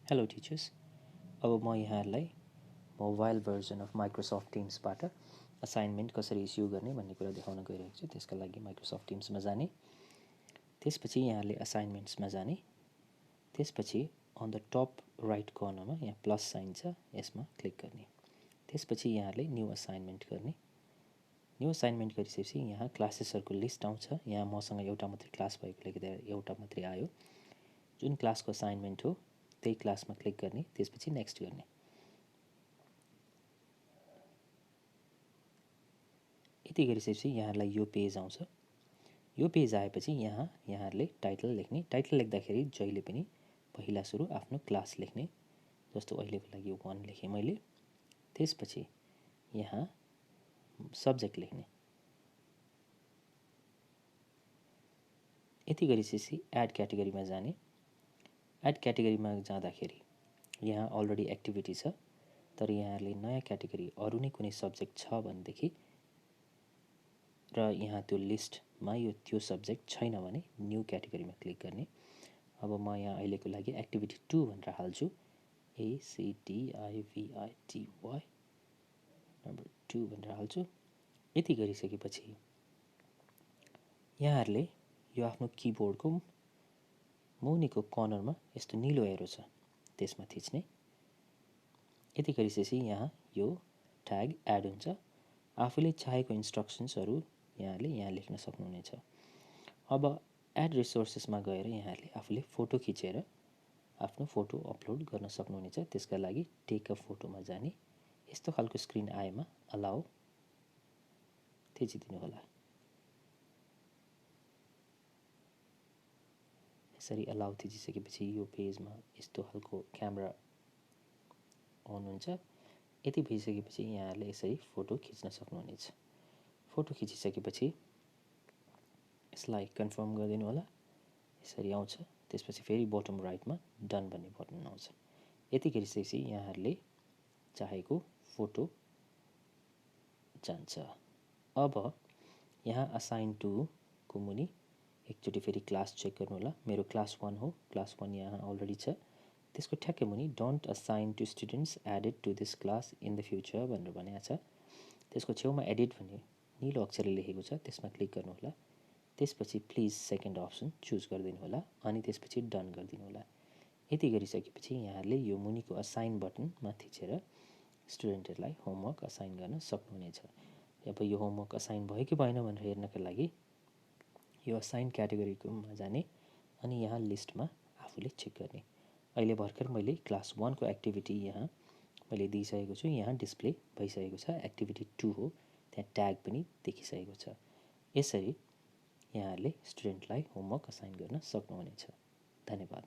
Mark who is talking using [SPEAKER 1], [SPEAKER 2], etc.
[SPEAKER 1] Hello teachers. अब म यहाँहरूलाई मोबाइल भर्जन अफ माइक्रोसफ्ट टिम्सबाट असाइनमेन्ट कसरी इस्यु गर्ने भन्ने कुरा देखाउन गइरहेको छु। त्यसका लागि माइक्रोसफ्ट टिम्समा जाने, त्यसपछि यहाँले असाइनमेन्ट्समा जाने, त्यसपछि अन द टप राइट कर्नरमा यहाँ प्लस साइन छ, यसमा क्लिक गर्ने, त्यसपछि यहाँले न्यू असाइनमेन्ट गर्ने। न्यू असाइनमेन्ट गरिसकेपछि यहाँ क्लासेसहरूको लिस्ट आउँछ। यहाँ मसँग एउटा मात्रै क्लास भएकोले गर्दा एउटा मात्रै आयो। जुन क्लासको असाइनमेन्ट हो त्यही क्लासमा क्लिक गर्ने, त्यसपछि नेक्स्ट गर्ने। यति गरिसकेपछि यहाँलाई यो पेज आउँछ। यो पेज आएपछि यहाँहरूले टाइटल लेख्ने। टाइटल लेख्दाखेरि जहिले पनि पहिला सुरु आफ्नो क्लास लेख्ने। जस्तो अहिलेको लागि 1 लेखेँ मैले। त्यसपछि यहाँ सब्जेक्ट लेख्ने। यति गरिसकेपछि एड क्याटेगोरीमा जाने। एड क्याटेगोरीमा जाँदाखेरि यहाँ अलरेडी एक्टिभिटी छ, तर यहाँहरूले नयाँ क्याटेगोरी अरू नै कुनै सब्जेक्ट छ भनेदेखि र यहाँ त्यो लिस्टमा त्यो सब्जेक्ट छैन भने न्यू क्याटेगोरीमा क्लिक गर्ने। अब म यहाँ अहिलेको लागि एक्टिभिटी 2 भनेर हाल्छु। ACTIVITY नम्बर 2 भनेर हाल्छु। यति गरिसकेपछि यहाँहरूले यो आफ्नो किबोर्डको मुनिको कर्नरमा यस्तो निलो एरो छ, त्यसमा थिच्ने। यति गरिसकेपछि यहाँ यो ट्याग एड हुन्छ। आफूले चाहेको इन्स्ट्रक्सन्सहरू यहाँले यहाँ लेख्न सक्नुहुनेछ। अब एड रिसोर्सेसमा गएर यहाँले आफूले फोटो खिचेर आफ्नो फोटो अपलोड गर्न सक्नुहुनेछ। त्यसका लागि टेक अ फोटोमा जाने। यस्तो खालको स्क्रिन आएमा अलाउ थिचिदिनु होला। यसरी अलाउ थिचिसकेपछि यो पेजमा यस्तो खालको क्यामेरा अन हुन्छ। यति भइसकेपछि यहाँहरूले यसरी फोटो खिच्न सक्नुहुनेछ। फोटो खिचिसकेपछि यसलाई कन्फर्म गरिदिनु होला। यसरी आउँछ। त्यसपछि फेरि बटम राइटमा डन भन्ने बटन आउँछ। यति गरिसकेपछि यहाँहरूले चाहेको फोटो जान्छ। अब यहाँ असाइन टु को मुनि एकचोटि फेरि क्लास चेक गर्नु होला। मेरो क्लास 1 हो। क्लास 1 यहाँ अलरेडी छ। त्यसको ठ्याक्कै मुनि don't assign to students added to this class in the future भनेर भनेको छ। त्यसको छेउमा एडिट भन्ने निलो अक्षरले लेखेको छ, त्यसमा क्लिक गर्नु होला। त्यसपछि प्लिज सेकेन्ड अप्सन चुज गरिदिनु होला अनि त्यसपछि डन गरिदिनु होला। यति गरिसकेपछि यहाँहरूले यो मुनिको असाइन बटनमा थिचेर स्टुडेन्टहरूलाई होमवर्क असाइन गर्न सक्नुहुनेछ। अब यो होमवर्क असाइन भयो कि भएन भनेर हेर्नका लागि यो असाइन क्याटेगोरीकोमा जाने अनि यहाँ लिस्टमा आफूले चेक गर्ने। अहिले भर्खर मैले क्लास 1 को एक्टिभिटी यहाँ मैले दिइसकेको छु। यहाँ डिस्प्ले भइसकेको छ। एक्टिभिटी 2 हो, त्यहाँ ट्याग पनि देखिसकेको छ। यसरी यहाँहरूले स्टुडेन्टलाई होमवर्क असाइन गर्न सक्नुहुनेछ। धन्यवाद।